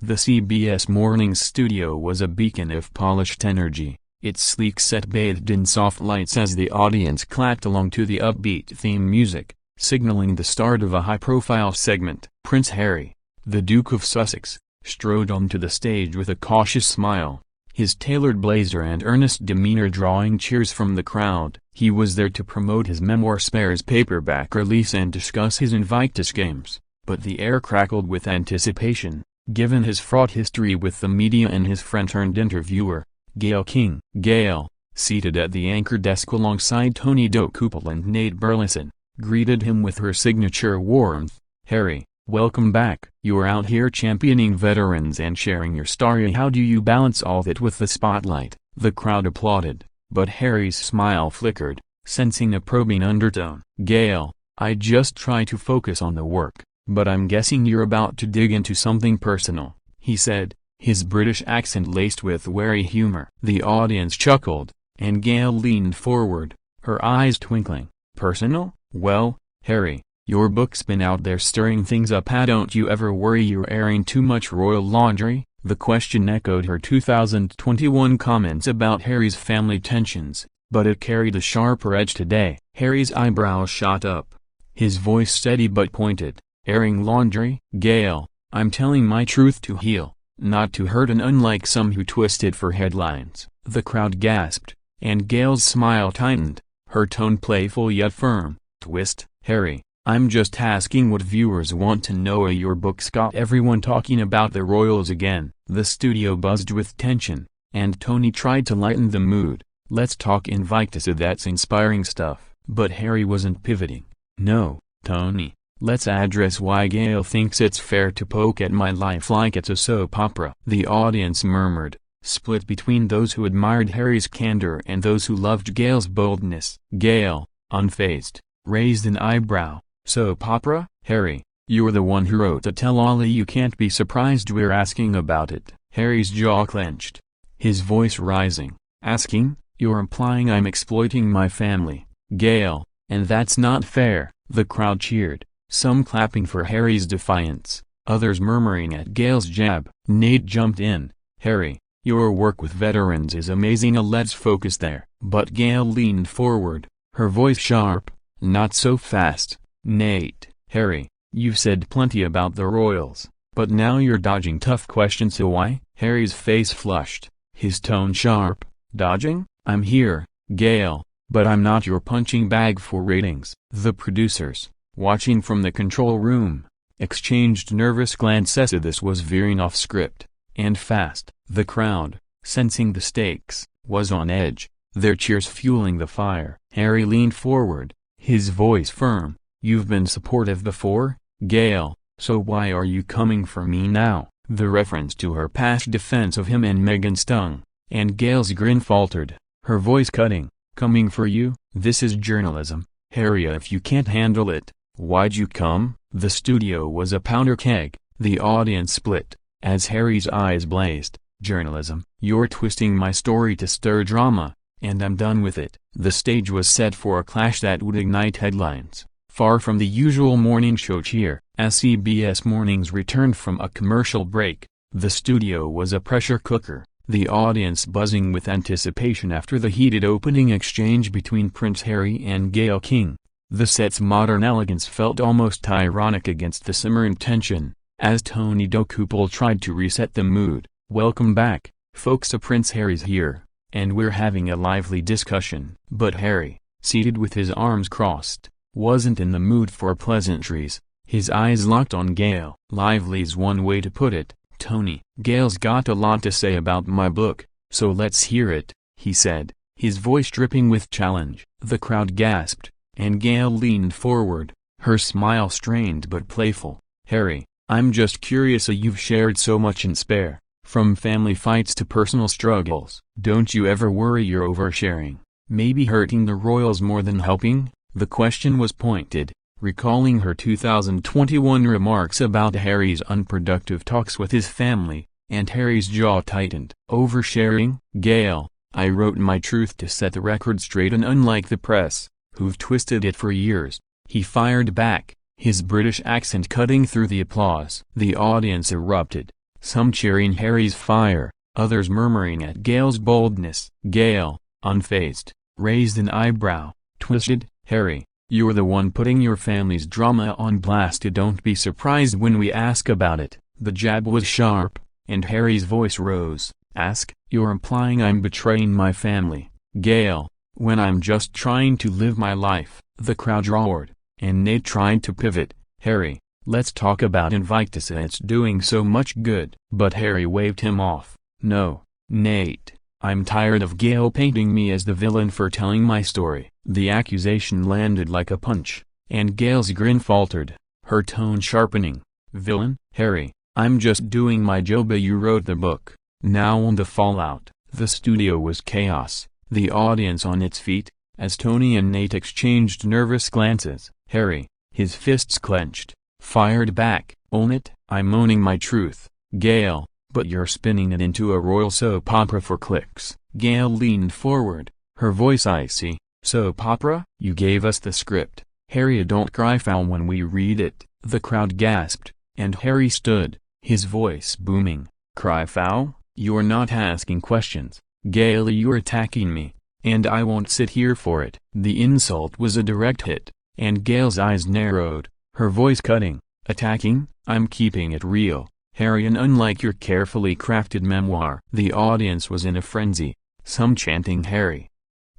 The CBS Mornings studio was a beacon of polished energy, its sleek set bathed in soft lights as the audience clapped along to the upbeat theme music, signaling the start of a high-profile segment. Prince Harry, the Duke of Sussex, strode onto the stage with a cautious smile, his tailored blazer and earnest demeanor drawing cheers from the crowd. He was there to promote his memoir Spare's paperback release and discuss his Invictus Games, but the air crackled with anticipation, given his fraught history with the media and his friend-turned-interviewer, Gayle King. Gayle, seated at the anchor desk alongside Tony Dokoupil and Nate Burleson, greeted him with her signature warmth. "Harry, welcome back. You're out here championing veterans and sharing your story. How do you balance all that with the spotlight?" The crowd applauded, but Harry's smile flickered, sensing a probing undertone. "Gayle, I just try to focus on the work, but I'm guessing you're about to dig into something personal," he said, his British accent laced with wary humor. The audience chuckled, and Gayle leaned forward, her eyes twinkling. "Personal? Well, Harry, your book's been out there stirring things up. Don't you ever worry you're airing too much royal laundry?" The question echoed her 2021 comments about Harry's family tensions, but it carried a sharper edge today. Harry's eyebrows shot up, his voice steady but pointed. "Airing laundry? Gayle, I'm telling my truth to heal, not to hurt, and unlike some who twist it for headlines." The crowd gasped, and Gayle's smile tightened, her tone playful yet firm. "Twist, Harry? I'm just asking what viewers want to know. Your book's got everyone talking about the royals again." The studio buzzed with tension, and Tony tried to lighten the mood. "Let's talk Invictus, that's inspiring stuff." But Harry wasn't pivoting. "No, Tony. Let's address why Gayle thinks it's fair to poke at my life like it's a soap opera." The audience murmured, split between those who admired Harry's candor and those who loved Gayle's boldness. Gayle, unfazed, raised an eyebrow. "Soap opera? Harry, you're the one who wrote the tell-all. You can't be surprised we're asking about it." Harry's jaw clenched, his voice rising. "Asking? You're implying I'm exploiting my family, Gayle, and that's not fair." The crowd cheered, some clapping for Harry's defiance, others murmuring at Gayle's jab. Nate jumped in. "Harry, your work with veterans is amazing. Let's focus there." But Gayle leaned forward, her voice sharp. "Not so fast, Nate. Harry, you've said plenty about the royals, but now you're dodging tough questions. So why?" Harry's face flushed, his tone sharp. "Dodging? I'm here, Gayle, but I'm not your punching bag for ratings." The producers, watching from the control room, exchanged nervous glances. This was veering off script, and fast. The crowd, sensing the stakes, was on edge, their cheers fueling the fire. Harry leaned forward, his voice firm. "You've been supportive before, Gayle, so why are you coming for me now?" The reference to her past defense of him and Meghan stung, and Gayle's grin faltered, her voice cutting. "Coming for you? This is journalism, Harry. If you can't handle it, why'd you come?" The studio was a powder keg, the audience split, as Harry's eyes blazed. "Journalism? You're twisting my story to stir drama, and I'm done with it." The stage was set for a clash that would ignite headlines, far from the usual morning show cheer. As CBS Mornings returned from a commercial break, the studio was a pressure cooker, the audience buzzing with anticipation after the heated opening exchange between Prince Harry and Gayle King. The set's modern elegance felt almost ironic against the simmering tension, as Tony Dokoupil tried to reset the mood. "Welcome back, folks. Prince Harry's here, and we're having a lively discussion." But Harry, seated with his arms crossed, wasn't in the mood for pleasantries, his eyes locked on Gayle. "Lively's one way to put it, Tony." "Gayle's got a lot to say about my book, so let's hear it," he said, his voice dripping with challenge. The crowd gasped, and Gayle leaned forward, her smile strained but playful. "Harry, I'm just curious. You've shared so much in Spare, from family fights to personal struggles. Don't you ever worry you're oversharing, maybe hurting the royals more than helping?" The question was pointed, recalling her 2021 remarks about Harry's unproductive talks with his family, and Harry's jaw tightened. "Oversharing? Gayle, I wrote my truth to set the record straight, and unlike the press, who've twisted it for years," he fired back, his British accent cutting through the applause. The audience erupted, some cheering Harry's fire, others murmuring at Gayle's boldness. Gayle, unfazed, raised an eyebrow, twisted. "Harry, you're the one putting your family's drama on blast. Don't be surprised when we ask about it." The jab was sharp, and Harry's voice rose. "Ask? You're implying I'm betraying my family, Gayle, when I'm just trying to live my life." The crowd roared, and Nate tried to pivot. "Harry, let's talk about Invictus. It's doing so much good." But Harry waved him off. "No, Nate, I'm tired of Gayle painting me as the villain for telling my story." The accusation landed like a punch, and Gayle's grin faltered, her tone sharpening. "Villain? Harry, I'm just doing my job. You wrote the book." Now on the fallout, the studio was chaos, the audience on its feet, as Tony and Nate exchanged nervous glances. Harry, his fists clenched, fired back. "Own it, I'm owning my truth, Gayle, but you're spinning it into a royal soap opera for clicks." Gayle leaned forward, her voice icy. "Soap opera? You gave us the script, Harry. Don't cry foul when we read it." The crowd gasped, and Harry stood, his voice booming. "Cry foul? You're not asking questions, Gayle. You're attacking me, and I won't sit here for it." The insult was a direct hit, and Gayle's eyes narrowed, her voice cutting. "Attacking? I'm keeping it real, Harry, and unlike your carefully crafted memoir." The audience was in a frenzy, some chanting Harry,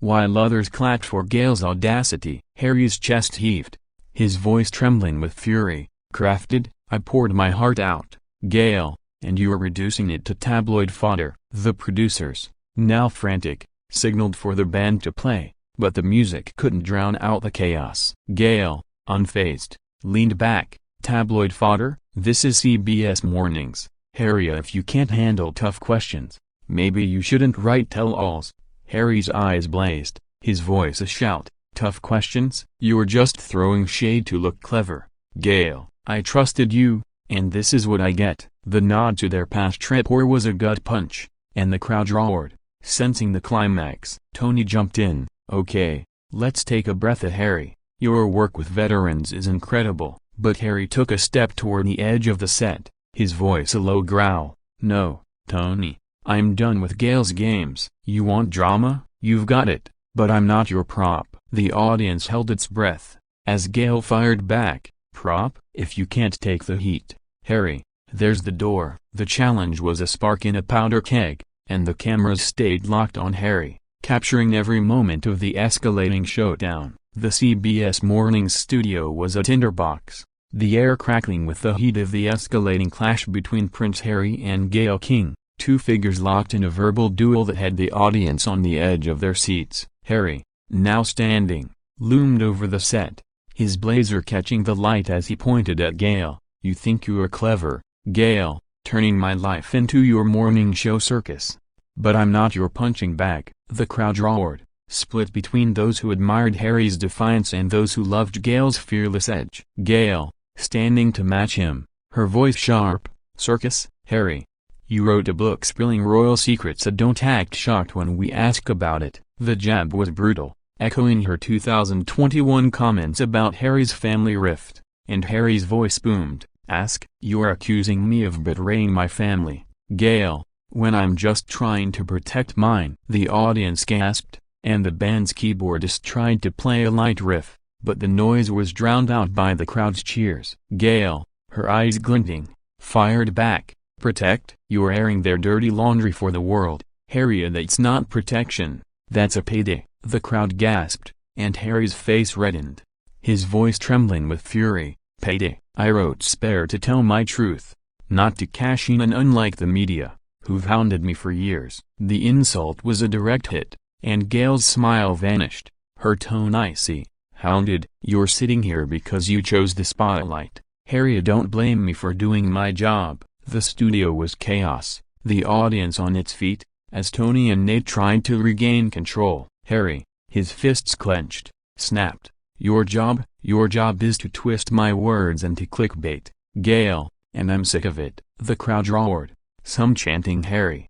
while others clapped for Gayle's audacity. Harry's chest heaved, his voice trembling with fury. "Crafted? I poured my heart out, Gayle, and you're reducing it to tabloid fodder." The producers, now frantic, signaled for the band to play, but the music couldn't drown out the chaos. Gayle, unfazed, leaned back. "Tabloid fodder? This is CBS Mornings, Harry. If you can't handle tough questions, maybe you shouldn't write tell-alls." Harry's eyes blazed, his voice a shout. "Tough questions? You're just throwing shade to look clever, Gayle. I trusted you, and this is what I get." The nod to their past rapport was a gut punch, and the crowd roared, sensing the climax. Tony jumped in. "Okay, let's take a breath. Harry, your work with veterans is incredible." But Harry took a step toward the edge of the set, his voice a low growl. "No, Tony, I'm done with Gayle's games. You want drama? You've got it, but I'm not your prop." The audience held its breath, as Gayle fired back. "Prop? If you can't take the heat, Harry, there's the door." The challenge was a spark in a powder keg, and the cameras stayed locked on Harry, capturing every moment of the escalating showdown. The CBS Mornings studio was a tinderbox, the air crackling with the heat of the escalating clash between Prince Harry and Gayle King, two figures locked in a verbal duel that had the audience on the edge of their seats. Harry, now standing, loomed over the set, his blazer catching the light as he pointed at Gayle. "You think you're clever, Gayle, turning my life into your morning show circus. But I'm not your punching bag." The crowd roared, split between those who admired Harry's defiance and those who loved Gayle's fearless edge. Gayle, standing to match him, her voice sharp. "Circus, Harry. You wrote a book spilling royal secrets. Don't act shocked when we ask about it." The jab was brutal, echoing her 2021 comments about Harry's family rift, and Harry's voice boomed. "Ask? You're accusing me of betraying my family, Gayle, when I'm just trying to protect mine." The audience gasped, and the band's keyboardist tried to play a light riff, but the noise was drowned out by the crowd's cheers. Gayle, her eyes glinting, fired back. "Protect? You're airing their dirty laundry for the world, Harry. That's not protection, that's a payday." The crowd gasped, and Harry's face reddened, his voice trembling with fury. "Payday? I wrote Spare to tell my truth, not to cash in, and unlike the media, who've hounded me for years." The insult was a direct hit, and Gayle's smile vanished, her tone icy. "Hounded? You're sitting here because you chose the spotlight, Harry. Don't blame me for doing my job." The studio was chaos, the audience on its feet, as Tony and Nate tried to regain control. Harry, his fists clenched, snapped, Your job is to twist my words into clickbait, Gayle, and I'm sick of it." The crowd roared, some chanting Harry,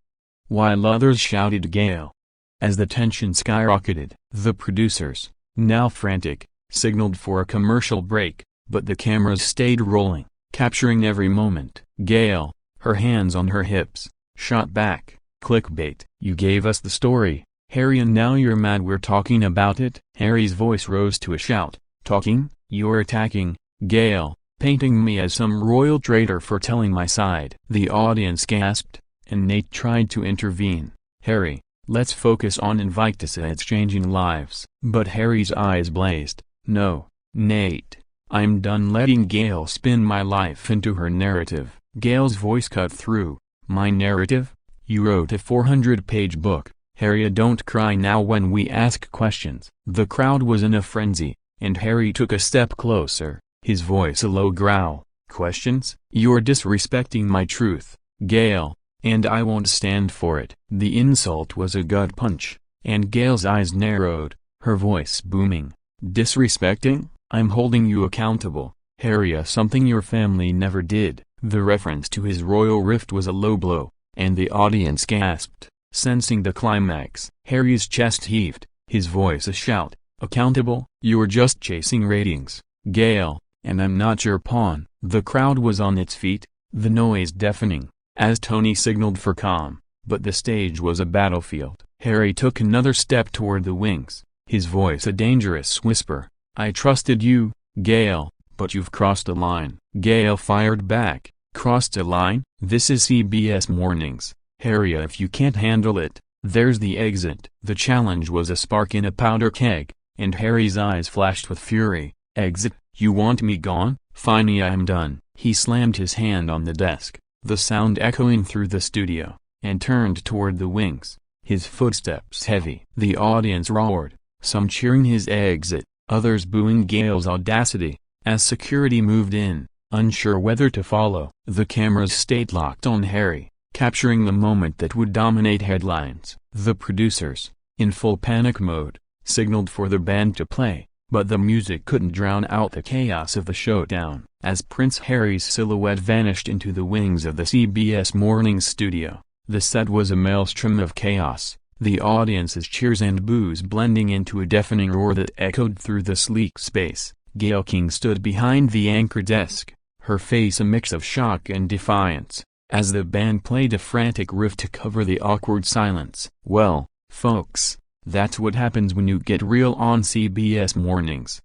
while others shouted Gayle. As the tension skyrocketed, the producers, now frantic, signaled for a commercial break, but the cameras stayed rolling, capturing every moment. Gayle, her hands on her hips. Shot back. Clickbait. You gave us the story, Harry, and now you're mad we're talking about it? Harry's voice rose to a shout. Talking? You're attacking, Gayle, painting me as some royal traitor for telling my side. The audience gasped, and Nate tried to intervene. Harry, let's focus on Invictus and its changing lives. But Harry's eyes blazed. No, Nate. I'm done letting Gayle spin my life into her narrative. Gayle's voice cut through. My narrative? You wrote a 400-page book, Harry. Don't cry now when we ask questions. The crowd was in a frenzy, and Harry took a step closer, his voice a low growl. Questions? You're disrespecting my truth, Gayle, and I won't stand for it. The insult was a gut punch, and Gayle's eyes narrowed, her voice booming. Disrespecting? I'm holding you accountable, Harry, something your family never did. The reference to his royal rift was a low blow, and the audience gasped, sensing the climax. Harry's chest heaved, his voice a shout. Accountable? You're just chasing ratings, Gayle, and I'm not your pawn. The crowd was on its feet, the noise deafening, as Tony signaled for calm, but the stage was a battlefield. Harry took another step toward the wings, his voice a dangerous whisper. I trusted you, Gayle, but you've crossed a line. Gayle fired back. Crossed a line? This is CBS Mornings, Harry. If you can't handle it, there's the exit. The challenge was a spark in a powder keg, and Harry's eyes flashed with fury. Exit? You want me gone? Fine, I'm done. He slammed his hand on the desk, the sound echoing through the studio, and turned toward the wings, his footsteps heavy. The audience roared, some cheering his exit, others booing Gayle's audacity. As security moved in, unsure whether to follow, the cameras stayed locked on Harry, capturing the moment that would dominate headlines. The producers, in full panic mode, signaled for the band to play, but the music couldn't drown out the chaos of the showdown. As Prince Harry's silhouette vanished into the wings of the CBS Mornings studio, the set was a maelstrom of chaos, the audience's cheers and boos blending into a deafening roar that echoed through the sleek space. Gayle King stood behind the anchor desk, her face a mix of shock and defiance, as the band played a frantic riff to cover the awkward silence. Well, folks, that's what happens when you get real on CBS Mornings,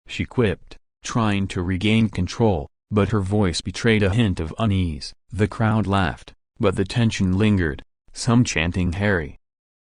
she quipped, trying to regain control, but her voice betrayed a hint of unease. The crowd laughed, but the tension lingered, some chanting Harry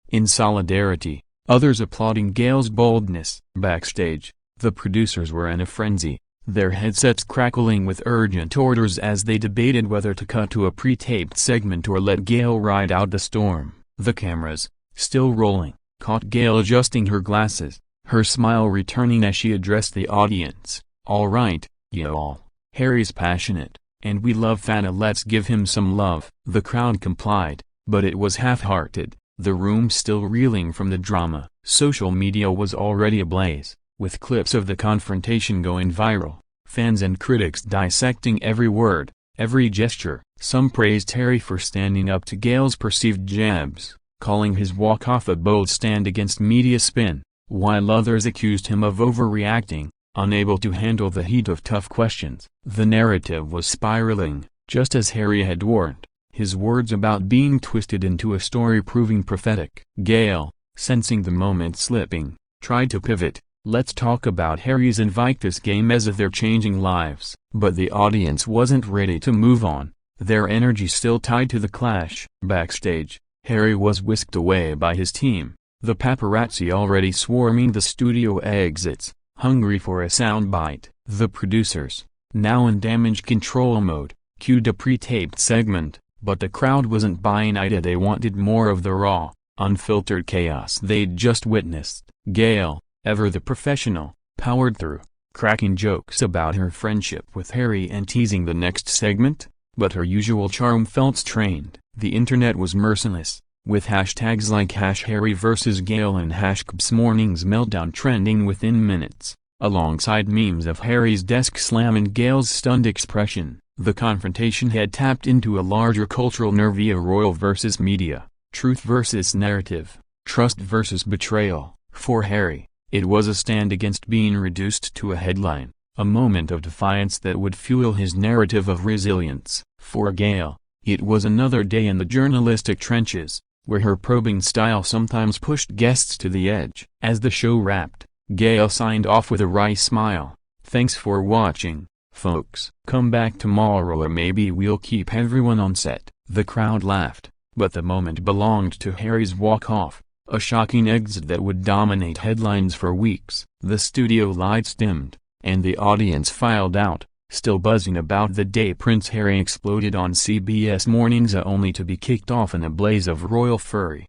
in solidarity, others applauding Gayle's boldness. Backstage, the producers were in a frenzy, their headsets crackling with urgent orders as they debated whether to cut to a pre-taped segment or let Gayle ride out the storm. The cameras, still rolling, caught Gayle adjusting her glasses, her smile returning as she addressed the audience. All right, y'all, Harry's passionate, and we love Fana, let's give him some love. The crowd complied, but it was half-hearted, the room still reeling from the drama. Social media was already ablaze, with clips of the confrontation going viral, fans and critics dissecting every word, every gesture. Some praised Harry for standing up to Gayle's perceived jabs, calling his walk-off a bold stand against media spin, while others accused him of overreacting, unable to handle the heat of tough questions. The narrative was spiraling, just as Harry had warned, his words about being twisted into a story proving prophetic. Gayle, sensing the moment slipping, tried to pivot. Let's talk about Harry's Invictus game as if they're changing lives. But the audience wasn't ready to move on, their energy still tied to the clash. Backstage, Harry was whisked away by his team, the paparazzi already swarming the studio exits, hungry for a soundbite. The producers, now in damage control mode, cued a pre-taped segment, but the crowd wasn't buying it. They wanted more of the raw, unfiltered chaos they'd just witnessed. Gayle, ever the professional, powered through, cracking jokes about her friendship with Harry and teasing the next segment, but her usual charm felt strained. The internet was merciless, with hashtags like #HarryVS.Gayle and #CBSMornings Meltdown trending within minutes, alongside memes of Harry's desk slam and Gayle's stunned expression. The confrontation had tapped into a larger cultural nerve via royal versus media, truth versus narrative, trust versus betrayal. For Harry, it was a stand against being reduced to a headline, a moment of defiance that would fuel his narrative of resilience. For Gayle, It was another day in the journalistic trenches, where her probing style sometimes pushed guests to the edge. As the show wrapped, Gayle signed off with a wry smile. "Thanks for watching, folks. Come back tomorrow or maybe we'll keep everyone on set." The crowd laughed, but the moment belonged to Harry's walk-off, a shocking exit that would dominate headlines for weeks. The studio lights dimmed, and the audience filed out, still buzzing about the day Prince Harry exploded on CBS Mornings only to be kicked off in a blaze of royal fury.